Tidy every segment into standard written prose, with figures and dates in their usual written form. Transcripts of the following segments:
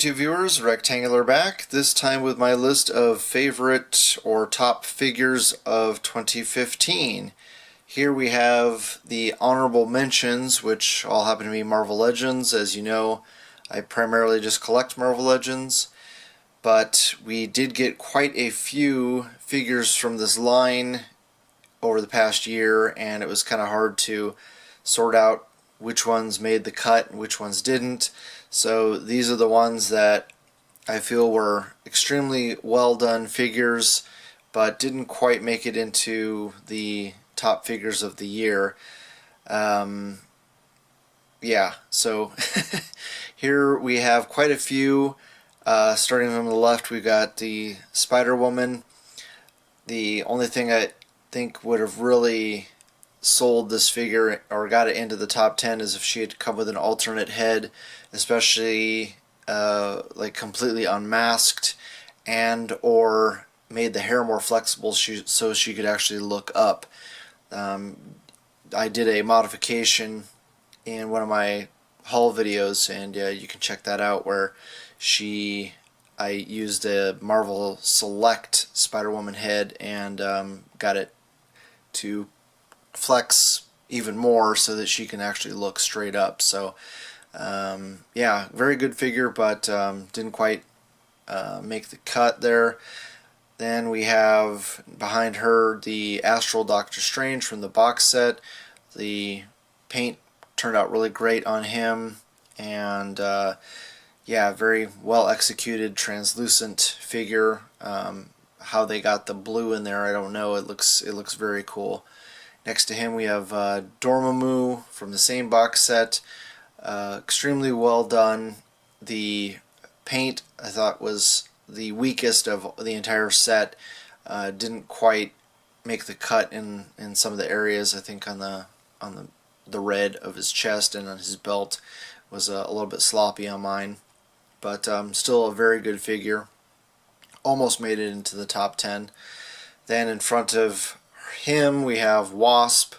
YouTube viewers, Rectangular back, this time with my list of favorite or top figures of 2015. Here we have the honorable mentions, which all happen to be Marvel Legends. As you know, I primarily just collect Marvel Legends, but we did get quite a few figures from this line over the past year, and it was kind of hard to sort out which ones made the cut and which ones didn't. So these are the ones that I feel were extremely well done figures, but didn't quite make it into the top figures of the year. Yeah, so here we have quite a few. Starting from the left, we got the Spider-Woman. The only thing I think would have really sold this figure or got it into the top 10 is if she had come with an alternate head, especially like completely unmasked, and or made the hair more flexible so she could actually look up. I did a modification in one of my haul videos, and you can check that out, where I used a Marvel Select Spider-Woman head and got it to flex even more so that she can actually look straight up. So yeah, very good figure, but didn't quite make the cut there. Then we have behind her the Astral Doctor Strange from the box set. The paint turned out really great on him, and yeah, very well executed translucent figure. How they got the blue in there, I don't know. It looks very cool. Next to him we have Dormammu from the same box set. Extremely well done. The paint, I thought, was the weakest of the entire set. Didn't quite make the cut in some of the areas. I think on the red of his chest and on his belt was a little bit sloppy on mine, but still a very good figure. Almost made it into the top 10. Then in front of him we have Wasp.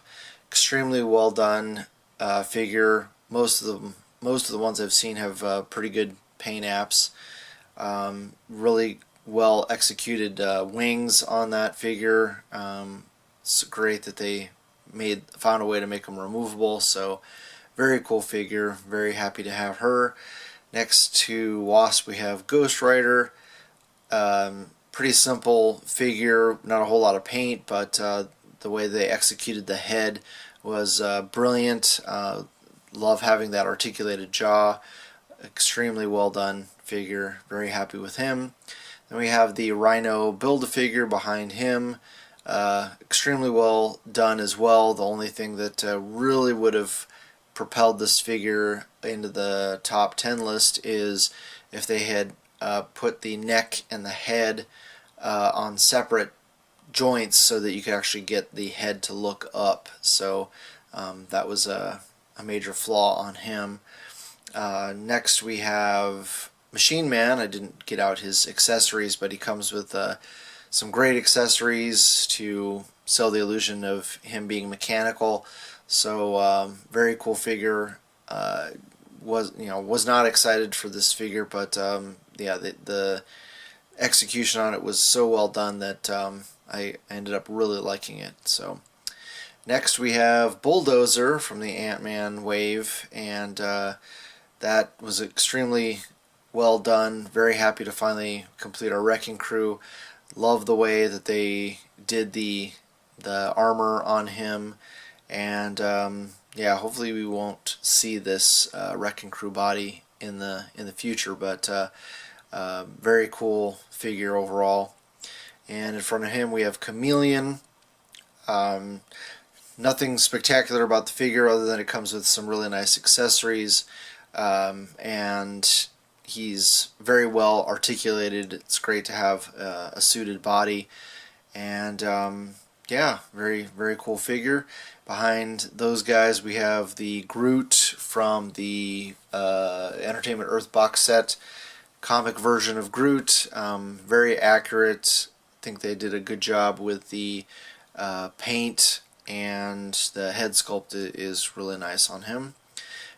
Extremely well done figure. Most of the ones I've seen have pretty good paint apps. Really well executed wings on that figure. It's great that they found a way to make them removable. So very cool figure. Very happy to have her. Next to Wasp we have Ghost Rider. Pretty simple figure, not a whole lot of paint, but the way they executed the head was brilliant. Love having that articulated jaw. Extremely well done figure. Very happy with him. Then we have the Rhino Build-A-Figure behind him. Extremely well done as well. The only thing that really would have propelled this figure into the top 10 list is if they had put the neck and the head on separate joints so that you could actually get the head to look up. So that was a major flaw on him. Next we have Machine Man. I didn't get out his accessories, but he comes with some great accessories to sell the illusion of him being mechanical. So very cool figure. Was not excited for this figure, but yeah, the execution on it was so well done that I ended up really liking it. So next we have Bulldozer from the Ant-Man wave, and that was extremely well done. Very happy to finally complete our Wrecking Crew. Love the way that they did the armor on him, and yeah, hopefully we won't see this Wrecking Crew body in the future, but very cool figure overall. And in front of him we have Chameleon. Nothing spectacular about the figure other than it comes with some really nice accessories, and he's very well articulated. It's great to have a suited body, and yeah, very cool figure. Behind those guys we have the Groot from the Entertainment Earth box set, comic version of Groot. Very accurate. I think they did a good job with the paint, and the head sculpt is really nice on him.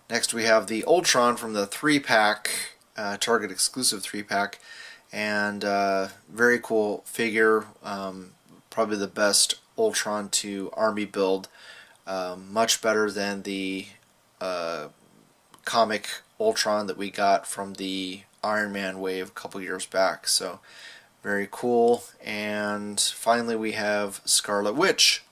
Next we have the Ultron from the 3-pack Target exclusive 3-pack, and very cool figure. Probably the best Ultron to Army build. Much better than the comic Ultron that we got from the Iron Man wave a couple years back. So very cool. And finally we have Scarlet Witch.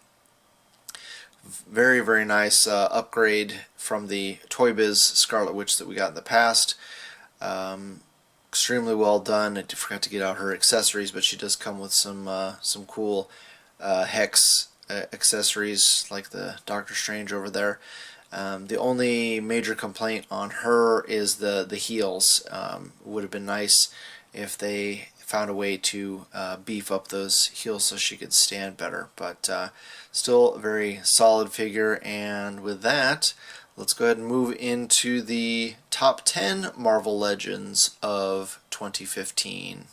Very, very nice upgrade from the Toy Biz Scarlet Witch that we got in the past. Extremely well done. I forgot to get out her accessories, but she does come with some cool hex accessories like the Doctor Strange over there. The only major complaint on her is the heels. Would have been nice if they found a way to beef up those heels so she could stand better, but still a very solid figure. And with that, let's go ahead and move into the top 10 Marvel Legends of 2015.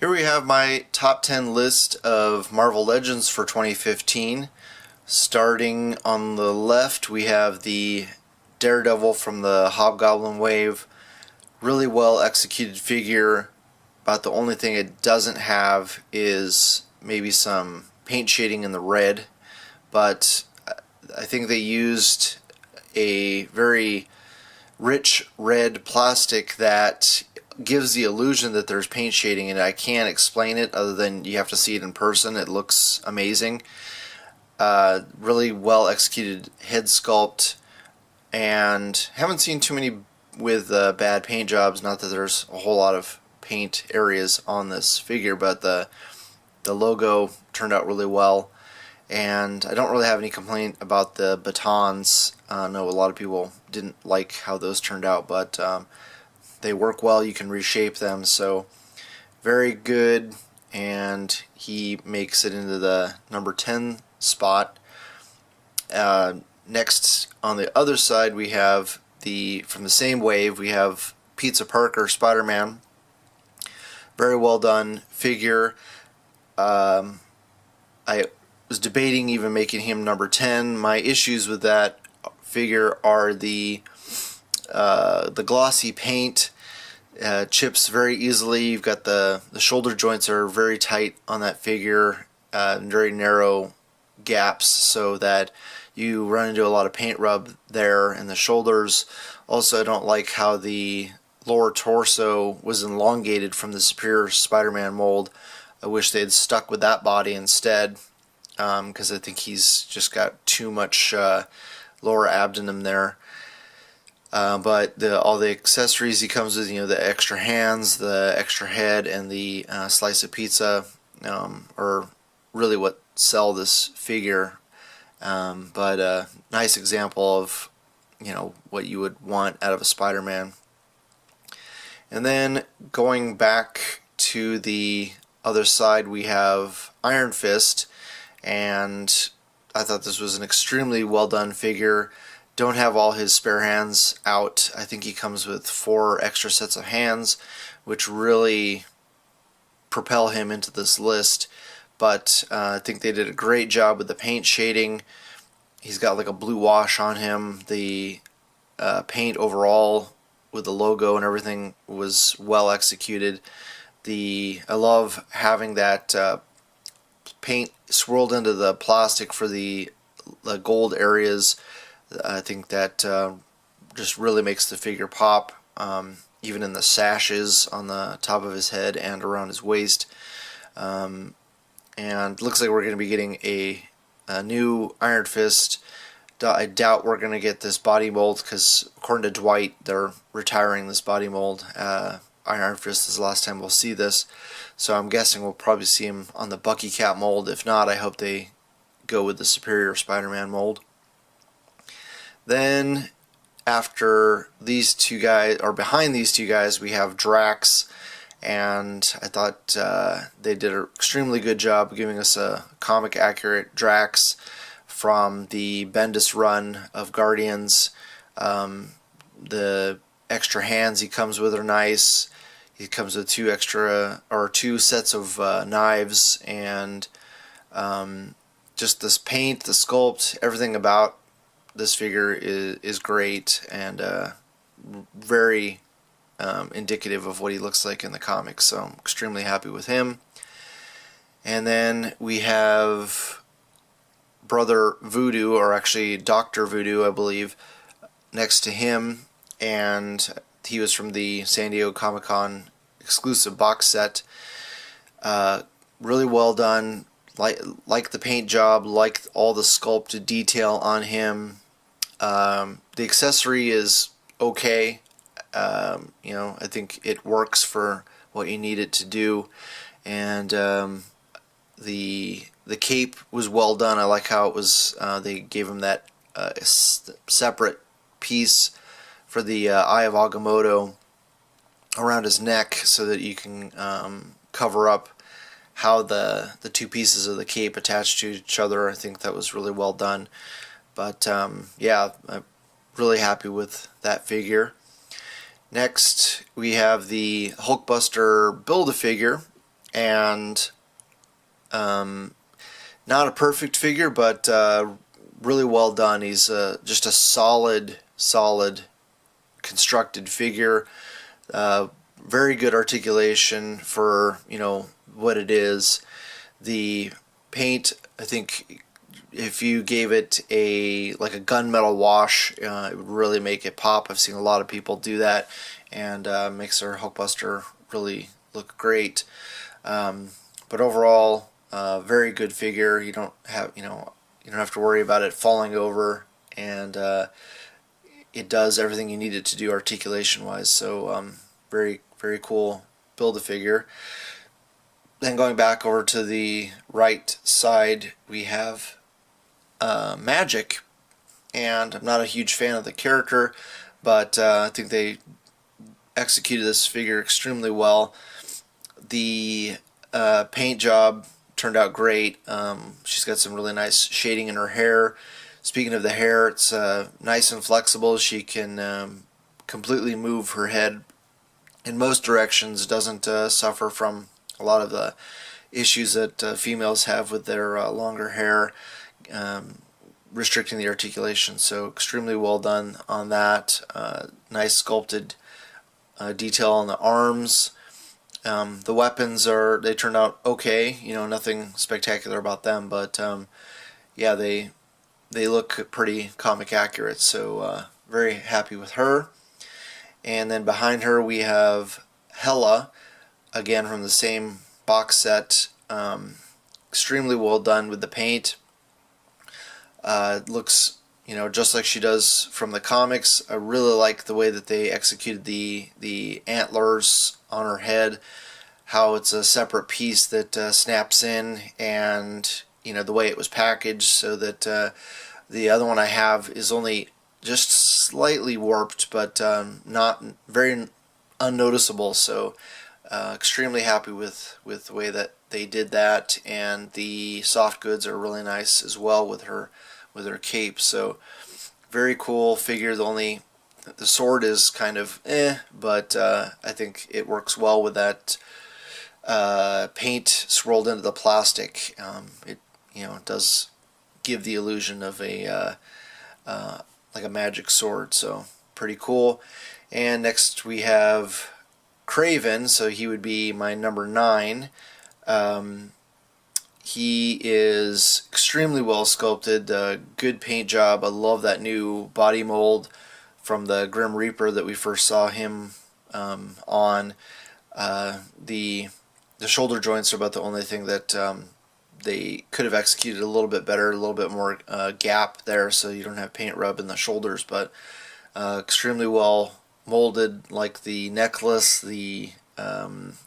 Here we have my top 10 list of Marvel Legends for 2015. Starting on the left, we have the Daredevil from the Hobgoblin wave. Really well executed figure. About the only thing it doesn't have is maybe some paint shading in the red, but I think they used a very rich red plastic that gives the illusion that there's paint shading, and I can't explain it other than you have to see it in person. It looks amazing. Really well executed head sculpt, and haven't seen too many with bad paint jobs. Not that there's a whole lot of paint areas on this figure, but the logo turned out really well, and I don't really have any complaint about the batons. I know a lot of people didn't like how those turned out, but they work well. You can reshape them, so very good, and he makes it into the number 10 spot. Next, on the other side, we have from the same wave, we have Pizza Parker Spider-Man. Very well done figure. I was debating even making him number 10. My issues with that figure are the glossy paint. Chips very easily. You've got the shoulder joints are very tight on that figure, very narrow gaps, so that you run into a lot of paint rub there in the shoulders. Also, I don't like how the lower torso was elongated from the Superior Spider-Man mold. I wish they had stuck with that body instead, because I think he's just got too much lower abdomen there. But all the accessories he comes with, the extra hands, the extra head, and the slice of pizza are really what sell this figure. But a nice example of what you would want out of a Spider-Man. And then going back to the other side, we have Iron Fist, and I thought this was an extremely well done figure. Don't have all his spare hands out. I think he comes with 4 extra sets of hands, which really propel him into this list. But I think they did a great job with the paint shading. He's got like a blue wash on him. The paint overall with the logo and everything was well executed. I love having that paint swirled into the plastic for the gold areas. I think that just really makes the figure pop, even in the sashes on the top of his head and around his waist. And looks like we're going to be getting a new Iron Fist. I doubt we're going to get this body mold, because according to Dwight, they're retiring this body mold. Iron Fist is the last time we'll see this, so I'm guessing we'll probably see him on the Bucky Cap mold. If not, I hope they go with the Superior Spider-Man mold. Then after these two guys, or behind these two guys, we have Drax, and I thought they did an extremely good job giving us a comic accurate Drax from the Bendis run of Guardians. The extra hands he comes with are nice. He comes with 2 sets of knives, and just this paint, the sculpt, everything about this figure is great and very indicative of what he looks like in the comics. So I'm extremely happy with him. And then we have Brother Voodoo, or actually Dr. Voodoo, I believe, next to him, and he was from the San Diego Comic-Con exclusive box set. Really well done. Like the paint job, like all the sculpted detail on him. The accessory is okay. I think it works for what you need it to do, and the cape was well done. I like how it was. They gave him that separate piece for the Eye of Agamotto around his neck, so that you can cover up how the two pieces of the cape attach to each other. I think that was really well done. But yeah, I'm really happy with that figure. Next, we have the Hulkbuster Build-A-Figure, and not a perfect figure, but really well done. He's just a solid constructed figure. Very good articulation for what it is. The paint, I think, if you gave it a gunmetal wash, it would really make it pop. I've seen a lot of people do that, and makes their Hulkbuster really look great. But overall, very good figure. You don't have to worry about it falling over, and it does everything you need it to do articulation wise. So very cool Build-A-Figure. Then going back over to the right side, we have Magic, and I'm not a huge fan of the character, but I think they executed this figure extremely well. The paint job turned out great. She's got some really nice shading in her hair. Speaking of the hair, it's nice and flexible. She can completely move her head in most directions. Doesn't suffer from a lot of the issues that females have with their longer hair, restricting the articulation. So extremely well done on that. Nice sculpted detail on the arms. The weapons they turned out okay. Nothing spectacular about them, but yeah, they look pretty comic accurate. So very happy with her. And then behind her we have Hela, again from the same box set. Extremely well done with the paint. Looks just like she does from the comics. I really like the way that they executed the antlers on her head, how it's a separate piece that snaps in, and the way it was packaged, so that the other one I have is only just slightly warped, but not very unnoticeable. So extremely happy with the way that they did that, and the soft goods are really nice as well with her cape. So very cool figure. The sword is kind of but I think it works well with that paint swirled into the plastic. It does give the illusion of a like a magic sword. So pretty cool. And next we have Craven. So he would be my number 9. He is extremely well sculpted, good paint job. I love that new body mold from the Grim Reaper that we first saw him on. The shoulder joints are about the only thing that they could have executed a little bit better, a little bit more gap there, so you don't have paint rub in the shoulders. But extremely well molded, like the necklace, the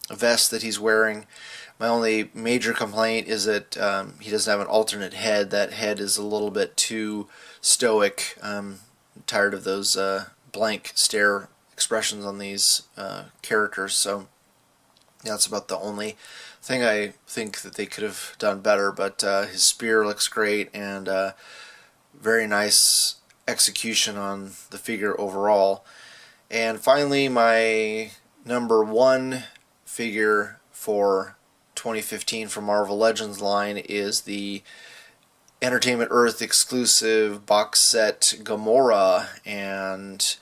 vest that he's wearing. My only major complaint is that he doesn't have an alternate head. That head is a little bit too stoic. I'm tired of those blank stare expressions on these characters. So that's about the only thing I think that they could have done better. But his spear looks great, and very nice execution on the figure overall. And finally, my number 1 figure for 2015 from Marvel Legends line is the Entertainment Earth exclusive box set Gamora, and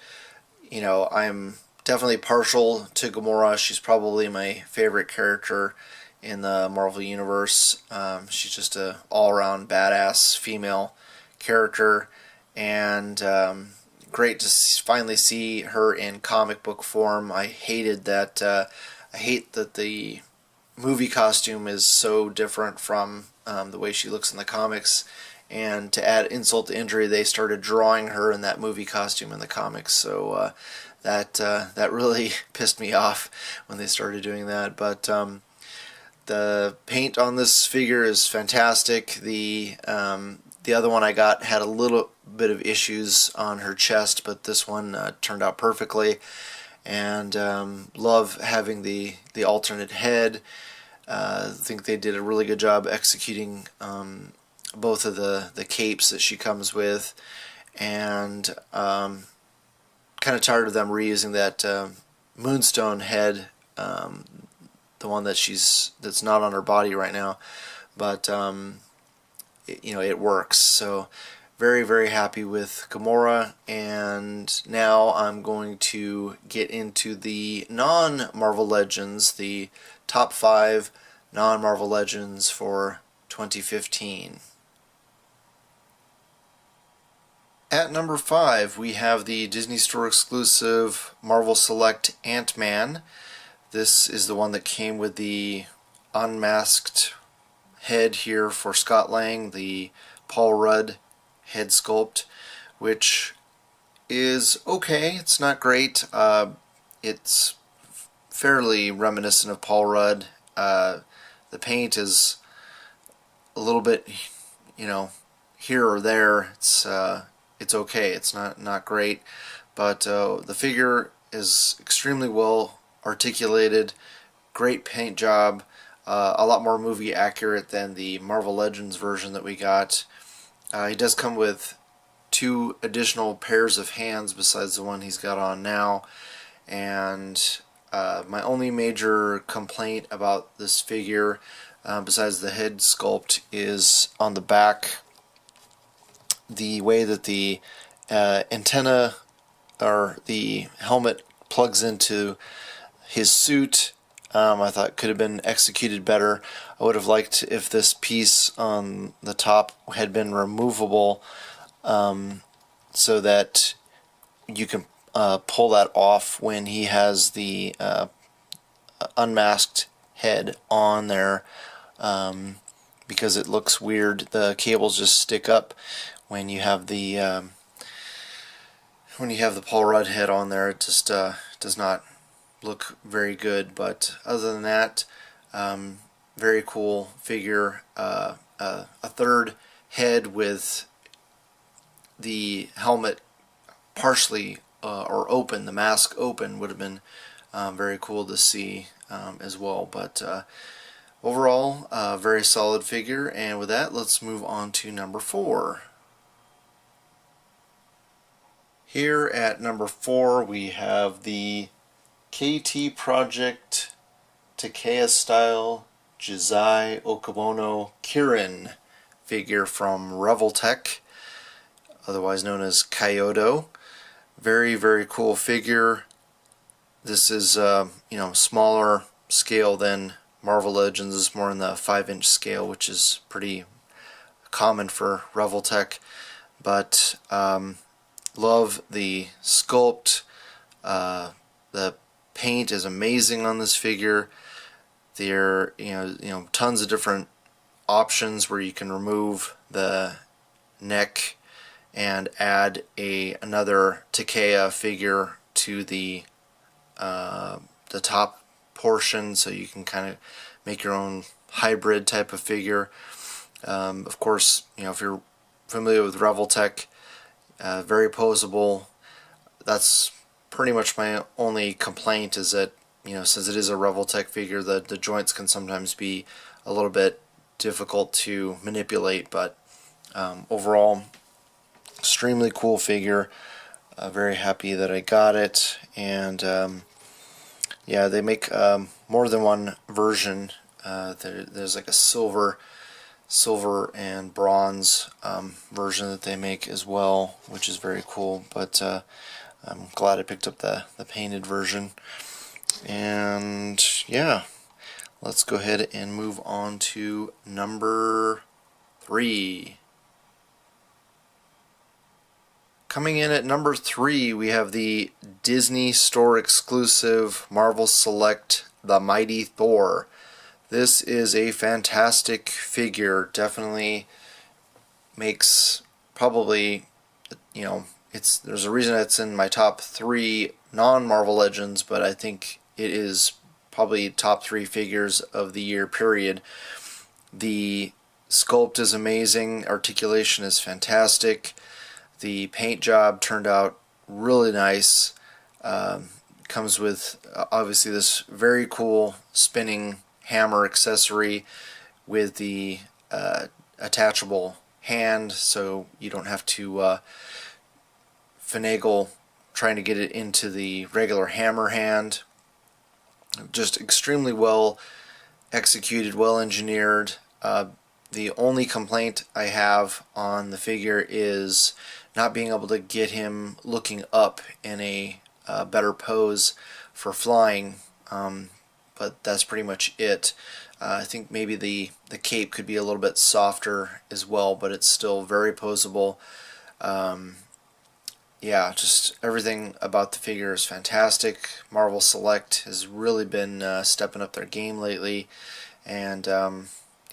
I'm definitely partial to Gamora. She's probably my favorite character in the Marvel Universe. She's just a all-around badass female character, and great to finally see her in comic book form. I hated that. I hate that the movie costume is so different from the way she looks in the comics. And to add insult to injury, they started drawing her in that movie costume in the comics. So that really pissed me off when they started doing that. But the paint on this figure is fantastic. The other one I got had a little bit of issues on her chest, but this one turned out perfectly. And love having the alternate head. I think they did a really good job executing both of the capes that she comes with, and kind of tired of them reusing that Moonstone head, the one that's not on her body right now, but it works. So very, very happy with Gamora. And now I'm going to get into the non-Marvel Legends, the top 5 non-Marvel Legends for 2015. At number 5, we have the Disney Store exclusive Marvel Select Ant-Man. This is the one that came with the unmasked head here for Scott Lang, the Paul Rudd head sculpt, which is okay. It's not great. It's fairly reminiscent of Paul Rudd. The paint is a little bit, here or there. It's okay. It's not great, but the figure is extremely well articulated. Great paint job. A lot more movie accurate than the Marvel Legends version that we got. He does come with 2 additional pairs of hands besides the one he's got on now, and my only major complaint about this figure, besides the head sculpt, is on the back. The way that the antenna or the helmet plugs into his suit, I thought could have been executed better. I would have liked if this piece on the top had been removable, so that you can pull that off when he has the unmasked head on there, because it looks weird. The cables just stick up when you have the Paul Rudd head on there. It just does not look very good. But other than that, very cool figure. A third head with the helmet partially or open, the mask open, would have been very cool to see as well. But overall, very solid figure. And with that, let's move on to number 4. Here at number 4, we have the KT Project Takea style Jizai Okamono Kirin figure from Revoltech, otherwise known as Kyoto. Very, very cool figure. This is smaller scale than Marvel Legends. It's more in the 5-inch scale, which is pretty common for Revoltech. But love the sculpt. The paint is amazing on this figure. There are tons of different options where you can remove the neck and add another Takea figure to the top portion, so you can kind of make your own hybrid type of figure. Of course, if you're familiar with Revoltech, very posable. That's pretty much my only complaint, is that since it is a Revoltech figure, the joints can sometimes be a little bit difficult to manipulate. But overall, extremely cool figure. Very happy that I got it. And yeah, they make more than one version. There's like a silver silver and bronze version that they make as well, which is very cool. But I'm glad I picked up the painted version. And yeah, let's go ahead and move on to number 3. Coming in at number 3, we have the Disney Store exclusive Marvel Select The Mighty Thor. This is a fantastic figure. Definitely makes probably, there's a reason it's in my top 3 non-Marvel Legends, but I think it is probably top 3 figures of the year, period. The sculpt is amazing. Articulation is fantastic. The paint job turned out really nice. Comes with obviously this very cool spinning hammer accessory with the attachable hand, so you don't have to finagle trying to get it into the regular hammer hand. Just extremely well executed, well engineered. The only complaint I have on the figure is not being able to get him looking up in a better pose for flying, but that's pretty much it. I think maybe the cape could be a little bit softer as well, but it's still very poseable. Yeah, just everything about the figure is fantastic. Marvel Select has really been stepping up their game lately, and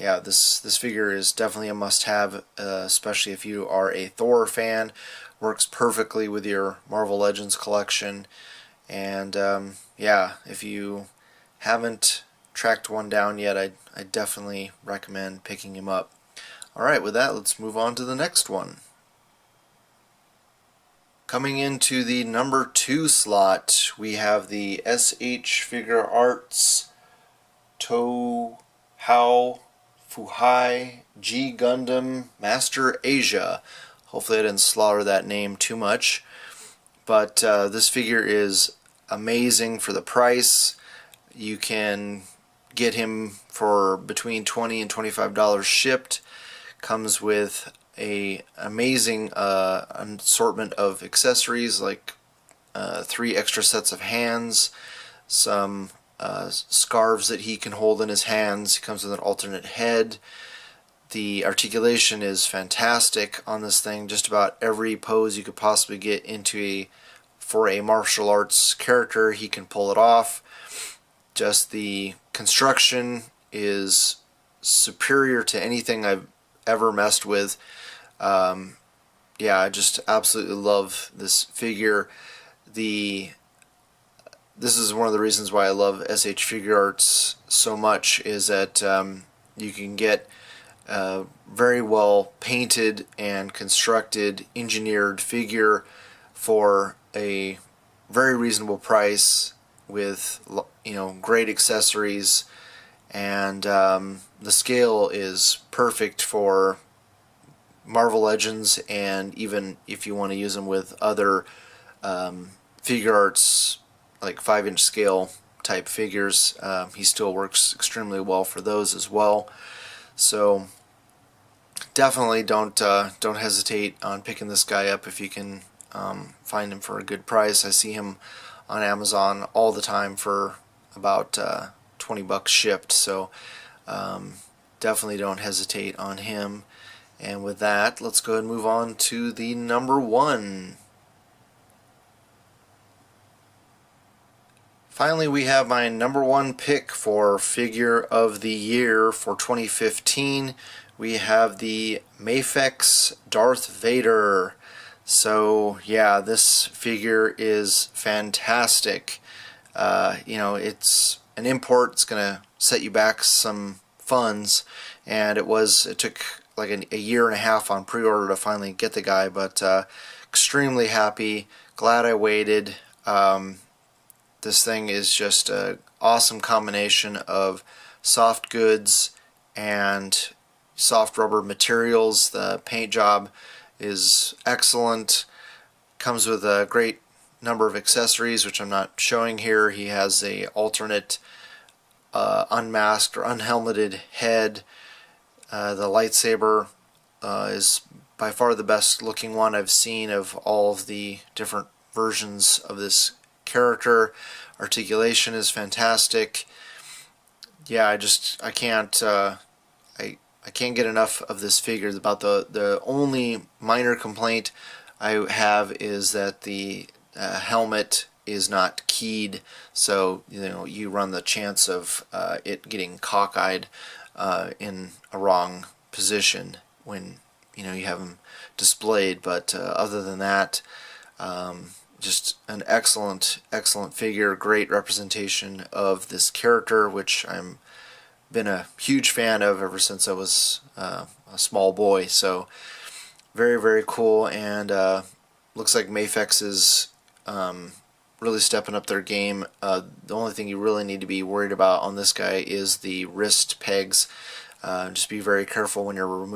yeah, this figure is definitely a must-have, especially if you are a Thor fan. Works perfectly with your Marvel Legends collection, and yeah, if you haven't tracked one down yet, I definitely recommend picking him up. Alright, with that, let's move on to the next one. Coming into the number 2 slot, we have the SH Figuarts Touhou Fuhai G Gundam Master Asia. Hopefully I didn't slaughter that name too much, but this figure is amazing for the price. You can get him for between $20 and $25 shipped. Comes with a amazing assortment of accessories, like 3 extra sets of hands, some scarves that he can hold in his hands. He comes with an alternate head. The articulation is fantastic on this thing. Just about every pose you could possibly get into for a martial arts character, he can pull it off. Just the construction is superior to anything I've ever messed with. Yeah, I just absolutely love this figure. This is one of the reasons why I love SH Figuarts so much, is that you can get a very well painted and constructed, engineered figure for a very reasonable price with great accessories, and the scale is perfect for Marvel Legends, and even if you want to use them with other Figuarts, like 5-inch scale type figures, he still works extremely well for those as well. So definitely don't hesitate on picking this guy up if you can find him for a good price. I see him on Amazon all the time for about $20 shipped, so definitely don't hesitate on him. And with that, let's go ahead and move on to the number 1. Finally, we have my number 1 pick for Figure of the Year for 2015. We have the Mafex Darth Vader. So yeah, this figure is fantastic. It's an import. It's gonna set you back some funds, and it took like a year and a half on pre-order to finally get the guy, but extremely happy. Glad I waited. This thing is just an awesome combination of soft goods and soft rubber materials. The paint job is excellent. Comes with a great number of accessories, which I'm not showing here. He has a alternate unmasked or unhelmeted head. The lightsaber is by far the best looking one I've seen of all of the different versions of this character. Articulation is fantastic. Yeah, I can't I can't get enough of this figure. About the only minor complaint I have is that the helmet is not keyed, so you run the chance of it getting cockeyed in a wrong position when you have them displayed. But other than that, just an excellent figure, great representation of this character, which I'm been a huge fan of ever since I was a small boy. So very cool, and looks like Mafex is really stepping up their game. The only thing you really need to be worried about on this guy is the wrist pegs. Just be very careful when you're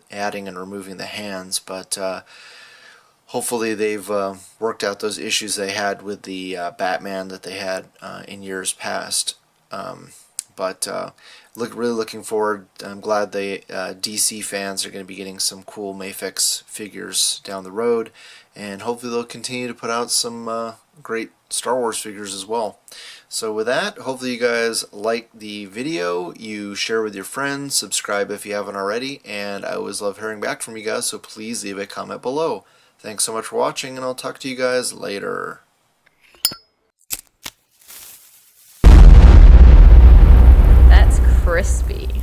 adding and removing the hands, but hopefully they've worked out those issues they had with the Batman that they had in years past. But really looking forward. I'm glad the DC fans are going to be getting some cool Mafex figures down the road, and hopefully they'll continue to put out some great Star Wars figures as well. So with that, hopefully you guys like the video, you share with your friends, subscribe if you haven't already, and I always love hearing back from you guys, so please leave a comment below. Thanks so much for watching, and I'll talk to you guys later. That's crispy.